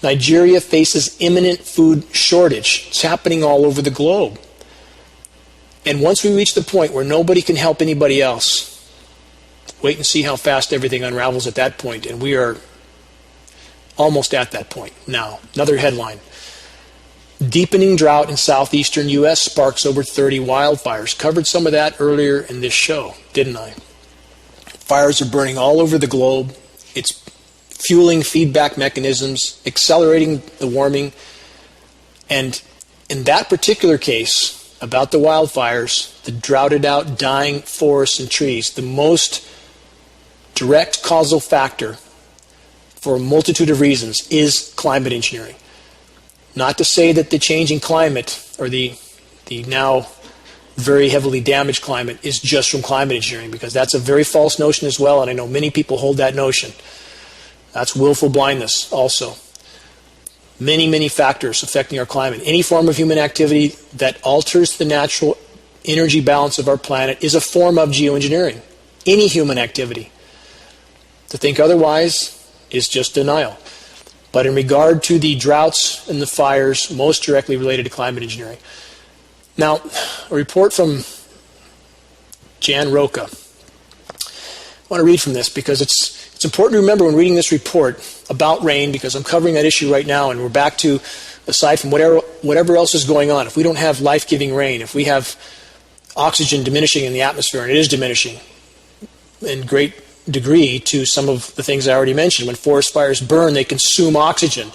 Nigeria faces imminent food shortage. It's happening all over the globe. And once we reach the point where nobody can help anybody else, wait and see how fast everything unravels at that point. And we are almost at that point now. Another headline. Deepening drought in southeastern U.S. sparks over 30 wildfires. Covered some of that earlier in this show, didn't I? Fires are burning all over the globe. It's fueling feedback mechanisms, accelerating the warming. And in that particular case, about the wildfires, the droughted out, dying forests and trees, the most direct causal factor for a multitude of reasons is climate engineering. Not to say that the changing climate, or the now very heavily damaged climate, is just from climate engineering, because that's a very false notion as well, and I know many people hold that notion. That's willful blindness also. Many, many factors affecting our climate. Any form of human activity that alters the natural energy balance of our planet is a form of geoengineering. Any human activity. To think otherwise is just denial. But in regard to the droughts and the fires, most directly related to climate engineering. Now, a report from Jan Roca. I want to read from this because it's important to remember when reading this report about rain, because I'm covering that issue right now, and we're back to aside from whatever else is going on, if we don't have life-giving rain, if we have oxygen diminishing in the atmosphere, and it is diminishing in great degree to some of the things I already mentioned. When forest fires burn, they consume oxygen.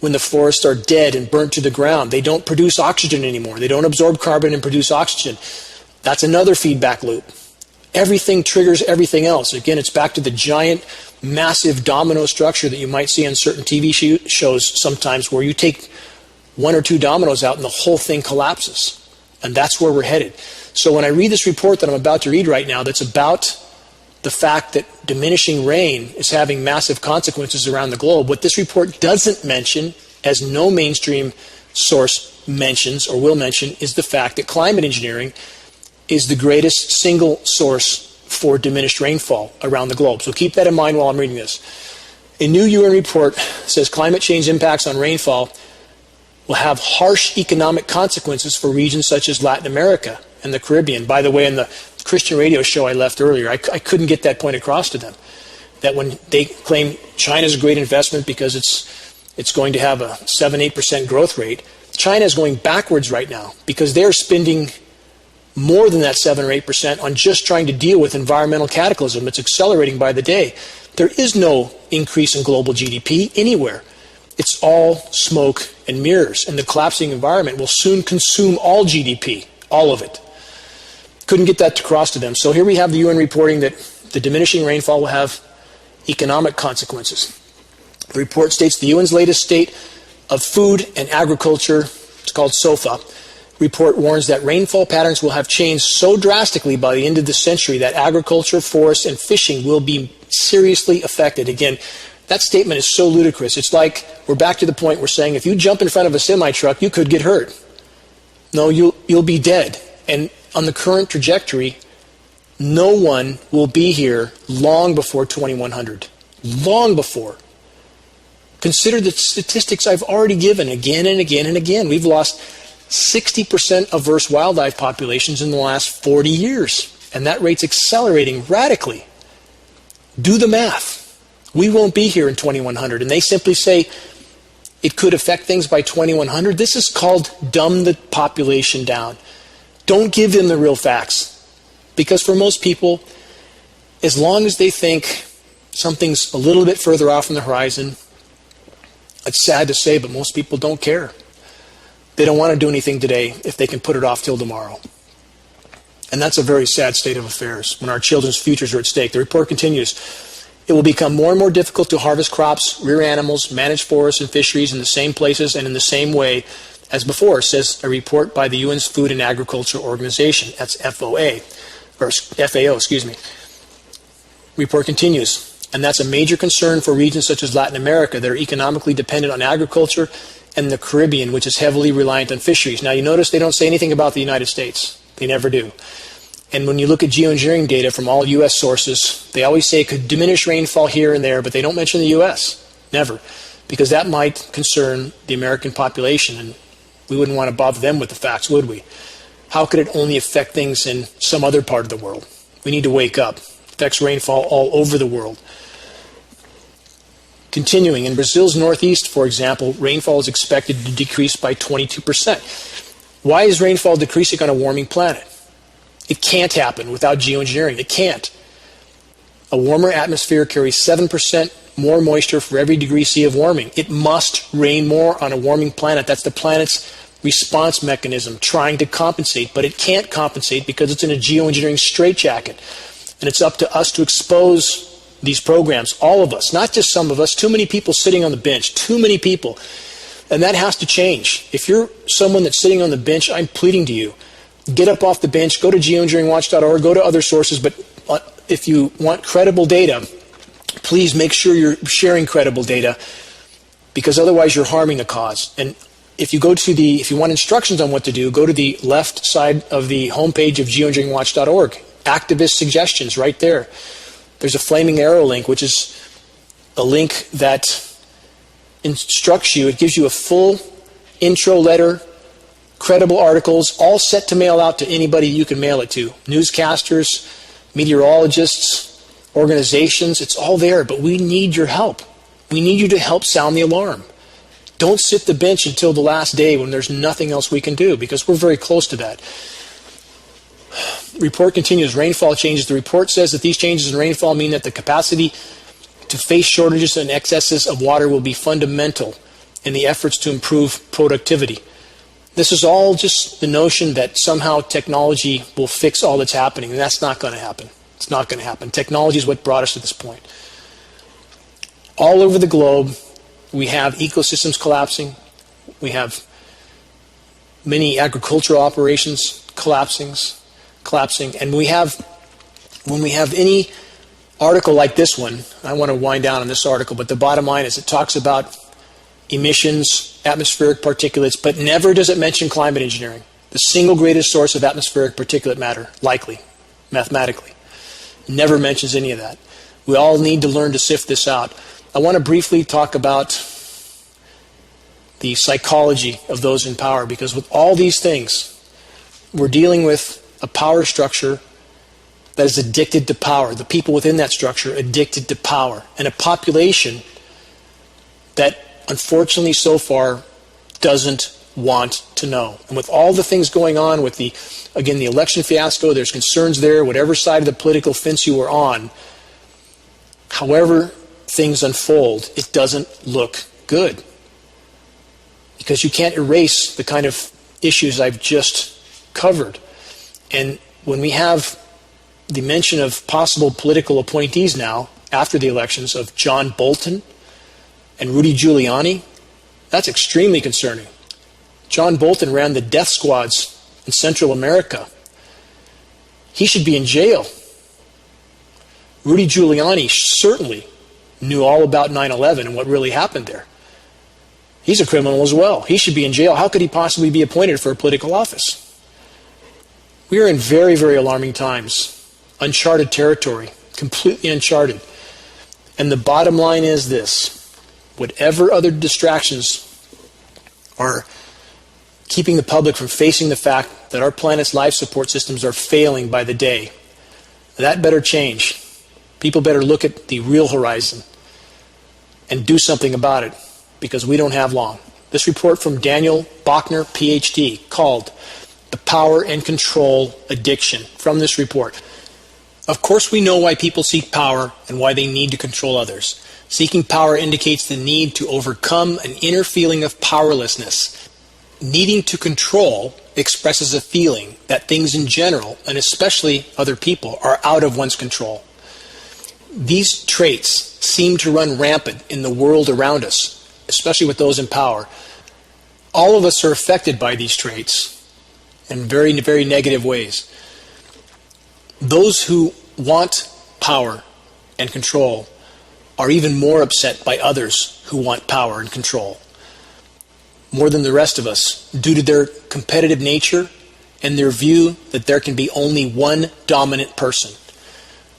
When the forests are dead and burnt to the ground, they don't produce oxygen anymore. They don't absorb carbon and produce oxygen. That's another feedback loop. Everything triggers everything else. Again, it's back to the giant, massive domino structure that you might see on certain TV shows sometimes, where you take one or two dominoes out and the whole thing collapses. And that's where we're headed. So when I read this report that I'm about to read right now, that's about the fact that diminishing rain is having massive consequences around the globe, what this report doesn't mention, as no mainstream source mentions or will mention, is the fact that climate engineering is the greatest single source for diminished rainfall around the globe. So keep that in mind while I'm reading this. A new UN report says climate change impacts on rainfall will have harsh economic consequences for regions such as Latin America and the Caribbean. By the way, in the Christian radio show I left earlier, I couldn't get that point across to them, that when they claim China's a great investment because it's going to have a 7-8% growth rate, China is going backwards right now because they're spending more than that 7 or 8% on just trying to deal with environmental cataclysm. It's accelerating by the day. There is no increase in global GDP anywhere. It's all smoke and mirrors, and the collapsing environment will soon consume all GDP, all of it. Couldn't get that across to them. So here we have the UN reporting that the diminishing rainfall will have economic consequences. The report states the UN's latest state of food and agriculture, it's called SOFA, report warns that rainfall patterns will have changed so drastically by the end of the century that agriculture, forests, and fishing will be seriously affected. Again, that statement is so ludicrous. It's like we're back to the point we're saying if you jump in front of a semi-truck, you could get hurt. No, you'll be dead. And on the current trajectory, no one will be here long before 2100. Long before. Consider the statistics I've already given again and again and again. We've lost 60% of Earth's wildlife populations in the last 40 years. And that rate's accelerating radically. Do the math. We won't be here in 2100. And they simply say it could affect things by 2100. This is called dumb the population down. Don't give them the real facts. Because for most people, as long as they think something's a little bit further off on the horizon, it's sad to say, but most people don't care. They don't want to do anything today if they can put it off till tomorrow. And that's a very sad state of affairs when our children's futures are at stake. The report continues. It will become more and more difficult to harvest crops, rear animals, manage forests and fisheries in the same places and in the same way as before, says a report by the UN's Food and Agriculture Organization. That's FAO, excuse me. Report continues. And that's a major concern for regions such as Latin America that are economically dependent on agriculture, and the Caribbean, which is heavily reliant on fisheries. Now, you notice they don't say anything about the United States. They never do. And when you look at geoengineering data from all U.S. sources, they always say it could diminish rainfall here and there, but they don't mention the U.S. Never. Because that might concern the American population, and we wouldn't want to bother them with the facts, would we? How could it only affect things in some other part of the world? We need to wake up. It affects rainfall all over the world. Continuing, in Brazil's northeast, for example, rainfall is expected to decrease by 22%. Why is rainfall decreasing on a warming planet? It can't happen without geoengineering. It can't. A warmer atmosphere carries 7% more moisture for every degree C of warming. It must rain more on a warming planet. That's the planet's response mechanism, trying to compensate, but it can't compensate because it's in a geoengineering straitjacket. And it's up to us to expose these programs, all of us, not just some of us, too many people sitting on the bench, too many people. And that has to change. If you're someone that's sitting on the bench, I'm pleading to you, get up off the bench, go to geoengineeringwatch.org, go to other sources, but if you want credible data, please make sure you're sharing credible data, because otherwise you're harming the cause. And if you want instructions on what to do, go to the left side of the homepage of geoengineeringwatch.org. Activist suggestions right there. There's a flaming arrow link, which is a link that instructs you. It gives you a full intro letter, credible articles, all set to mail out to anybody you can mail it to. Newscasters, meteorologists, organizations, it's all there, but we need your help. We need you to help sound the alarm. Don't sit the bench until the last day when there's nothing else we can do, because we're very close to that. Report continues, rainfall changes. The report says that these changes in rainfall mean that the capacity to face shortages and excesses of water will be fundamental in the efforts to improve productivity. This is all just the notion that somehow technology will fix all that's happening, and that's not going to happen. It's not going to happen. Technology is what brought us to this point. All over the globe, we have ecosystems collapsing. We have many agricultural operations collapsing. And when we have any article like this one, I want to wind down on this article, but the bottom line is it talks about emissions, atmospheric particulates, but never does it mention climate engineering, the single greatest source of atmospheric particulate matter, likely, mathematically. Never mentions any of that. We all need to learn to sift this out. I want to briefly talk about the psychology of those in power, because with all these things, we're dealing with a power structure that is addicted to power, the people within that structure addicted to power, and a population that unfortunately so far doesn't want to know. And with all the things going on with the election fiasco, there's concerns there, whatever side of the political fence you are on, however things unfold, it doesn't look good. Because you can't erase the kind of issues I've just covered. And when we have the mention of possible political appointees now, after the elections, of John Bolton and Rudy Giuliani, that's extremely concerning. John Bolton ran the death squads in Central America. He should be in jail. Rudy Giuliani certainly knew all about 9/11 and what really happened there. He's a criminal as well. He should be in jail. How could he possibly be appointed for a political office? We are in very, very alarming times. Uncharted territory, completely uncharted. And the bottom line is this: whatever other distractions are keeping the public from facing the fact that our planet's life support systems are failing by the day, that better change. People better look at the real horizon and do something about it, because we don't have long. This report from Daniel Bachner, PhD, called The Power and Control Addiction, from this report. Of course we know why people seek power and why they need to control others. Seeking power indicates the need to overcome an inner feeling of powerlessness. Needing to control expresses a feeling that things in general, and especially other people, are out of one's control. These traits seem to run rampant in the world around us, especially with those in power. All of us are affected by these traits in very, very negative ways. Those who want power and control are even more upset by others who want power and control, more than the rest of us, due to their competitive nature and their view that there can be only one dominant person.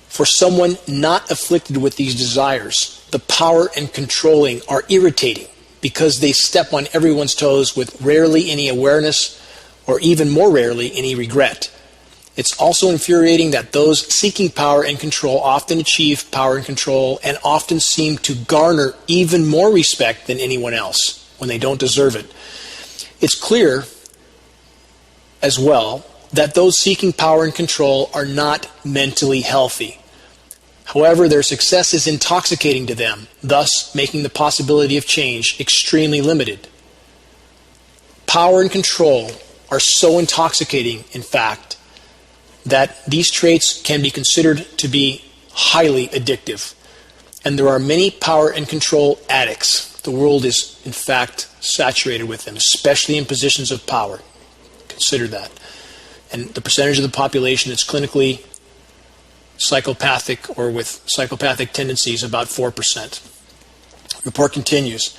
For someone not afflicted with these desires, the power and controlling are irritating, because they step on everyone's toes with rarely any awareness, or even more rarely any regret. It's also infuriating that those seeking power and control often achieve power and control, and often seem to garner even more respect than anyone else when they don't deserve it. It's clear as well that those seeking power and control are not mentally healthy. However, their success is intoxicating to them, thus making the possibility of change extremely limited. Power and control are so intoxicating, in fact, that these traits can be considered to be highly addictive. And there are many power and control addicts. The world is, in fact, saturated with them, especially in positions of power. Consider that. And the percentage of the population that's clinically psychopathic or with psychopathic tendencies, about 4%. Report continues.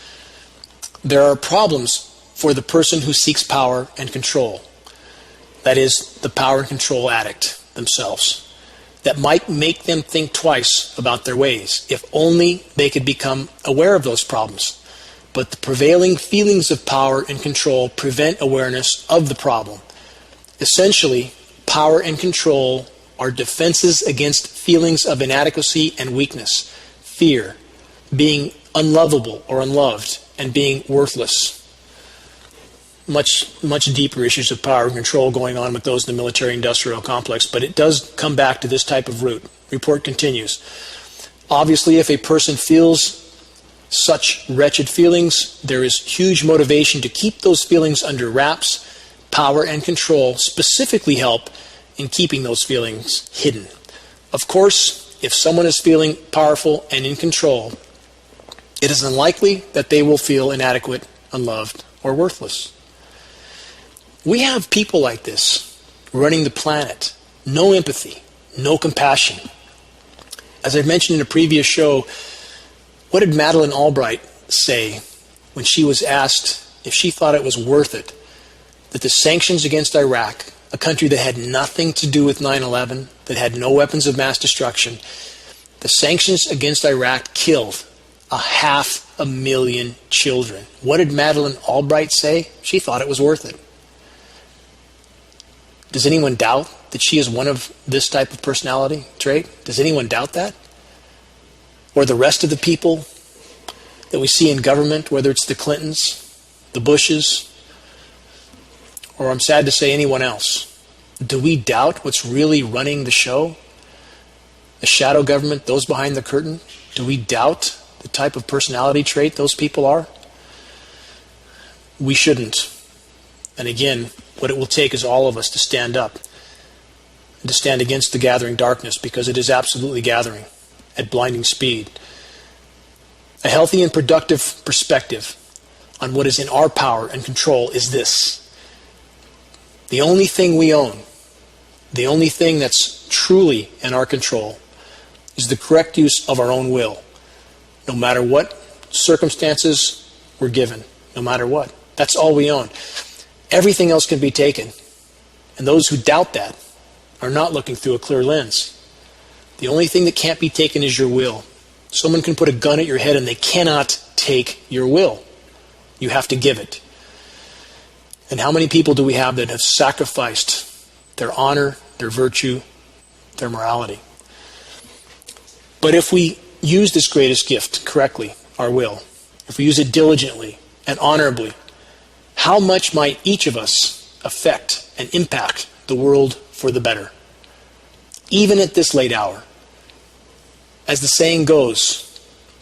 There are problems for the person who seeks power and control. That is, the power and control addict themselves. That might make them think twice about their ways, if only they could become aware of those problems. But the prevailing feelings of power and control prevent awareness of the problem. Essentially, power and control are defenses against feelings of inadequacy and weakness, fear, being unlovable or unloved, and being worthless. Much deeper issues of power and control going on with those in the military-industrial complex, but it does come back to this type of root. Report continues. Obviously, if a person feels such wretched feelings, there is huge motivation to keep those feelings under wraps. Power and control specifically help in keeping those feelings hidden. Of course, if someone is feeling powerful and in control, it is unlikely that they will feel inadequate, unloved, or worthless. We have people like this running the planet. No empathy, no compassion. As I mentioned in a previous show, what did Madeleine Albright say when she was asked if she thought it was worth it that the sanctions against Iraq, a country that had nothing to do with 9/11, that had no weapons of mass destruction, the sanctions against Iraq killed 500,000 children. What did Madeleine Albright say? She thought it was worth it. Does anyone doubt that she is one of this type of personality trait? Does anyone doubt that? Or the rest of the people that we see in government, whether it's the Clintons, the Bushes, or I'm sad to say anyone else? Do we doubt what's really running the show? The shadow government, those behind the curtain? Do we doubt the type of personality trait those people are? We shouldn't. And again, what it will take is all of us to stand up and to stand against the gathering darkness, because it is absolutely gathering at blinding speed. A healthy and productive perspective on what is in our power and control is this. The only thing we own, the only thing that's truly in our control, is the correct use of our own will, no matter what circumstances we're given, no matter what. That's all we own. Everything else can be taken. And those who doubt that are not looking through a clear lens. The only thing that can't be taken is your will. Someone can put a gun at your head and they cannot take your will. You have to give it. And how many people do we have that have sacrificed their honor, their virtue, their morality? But if we use this greatest gift correctly, our will, if we use it diligently and honorably, how much might each of us affect and impact the world for the better? Even at this late hour. As the saying goes,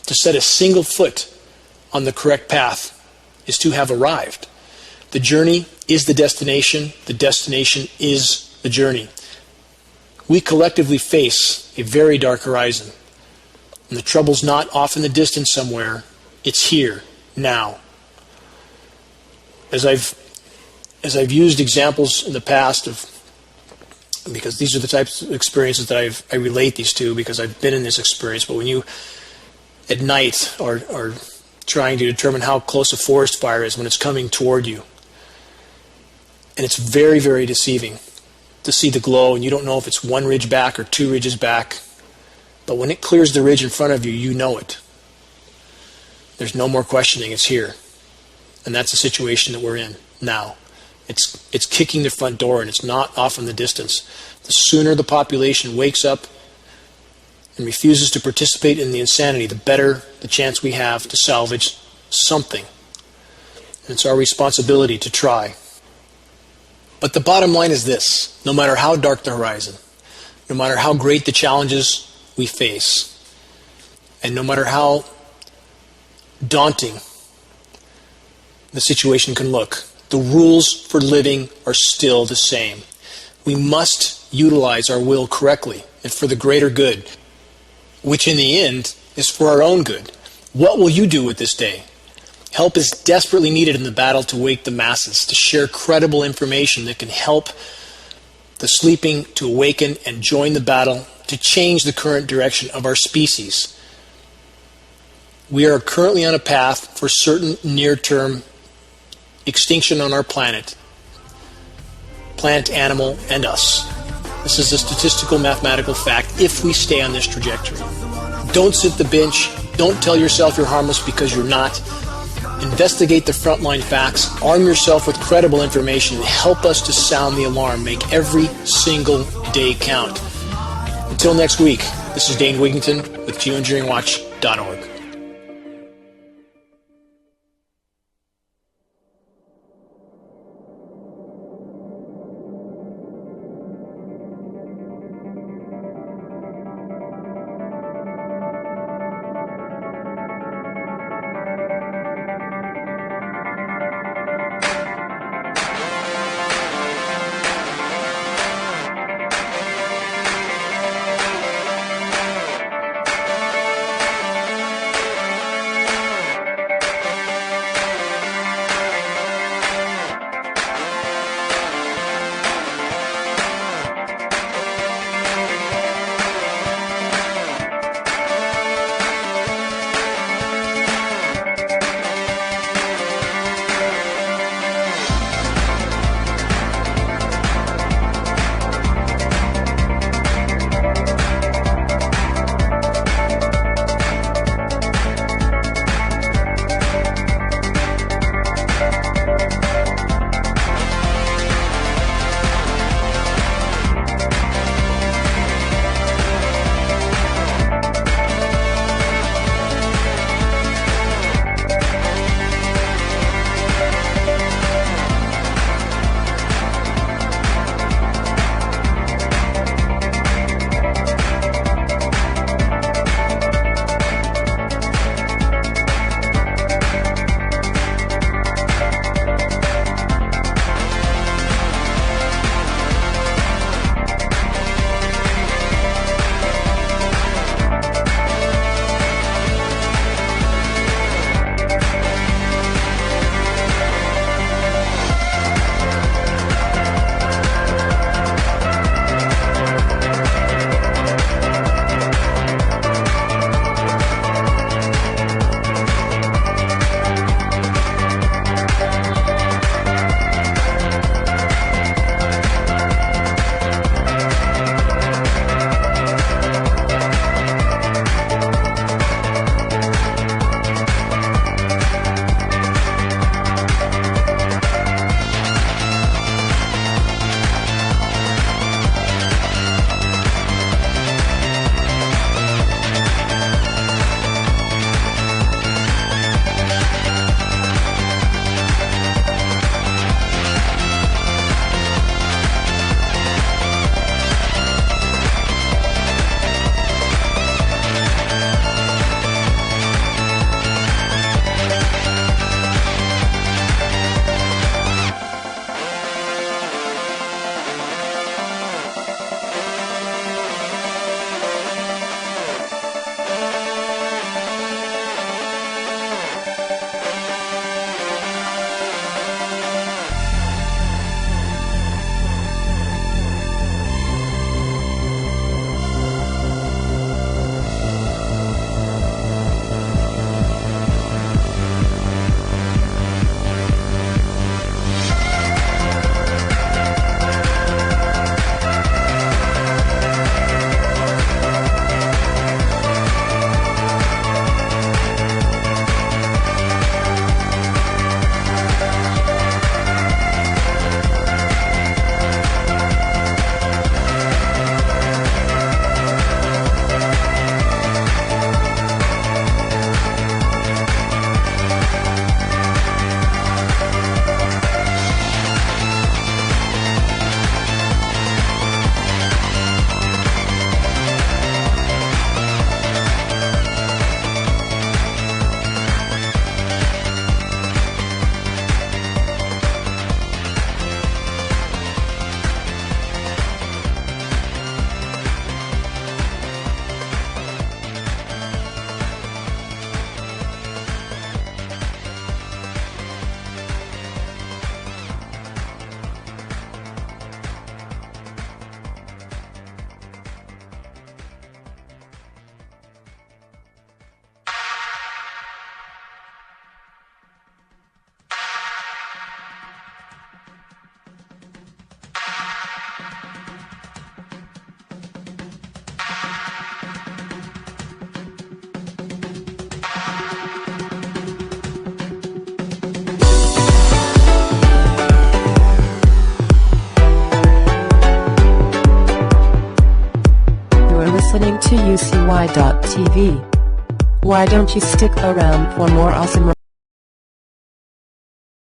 to set a single foot on the correct path is to have arrived. The journey is the destination is the journey. We collectively face a very dark horizon. And the trouble's not off in the distance somewhere, it's here, now. As I've used examples in the past of, because these are the types of experiences that I relate these to because I've been in this experience, but when you at night are trying to determine how close a forest fire is when it's coming toward you, and it's very, very deceiving to see the glow, and you don't know if it's one ridge back or two ridges back, but when it clears the ridge in front of you, you know it. There's no more questioning, it's here. And that's the situation that we're in now. It's kicking the front door, and it's not off in the distance. The sooner the population wakes up and refuses to participate in the insanity, the better the chance we have to salvage something. And it's our responsibility to try. But the bottom line is this: no matter how dark the horizon, no matter how great the challenges we face, and no matter how daunting the situation can look, the rules for living are still the same. We must utilize our will correctly and for the greater good, which in the end is for our own good. What will you do with this day? Help is desperately needed in the battle to wake the masses, to share credible information that can help the sleeping to awaken and join the battle to change the current direction of our species. We are currently on a path for certain near-term extinction on our planet, animal, and us. This is a statistical mathematical fact if we stay on this trajectory. Don't sit the bench. Don't tell yourself you're harmless because you're not. Investigate the frontline facts. Arm yourself with credible information and help us to sound the alarm. Make every single day count. Until next week, this is Dane Wigington with GeoEngineeringWatch.org. to ucy.tv. Why don't you stick around for more awesome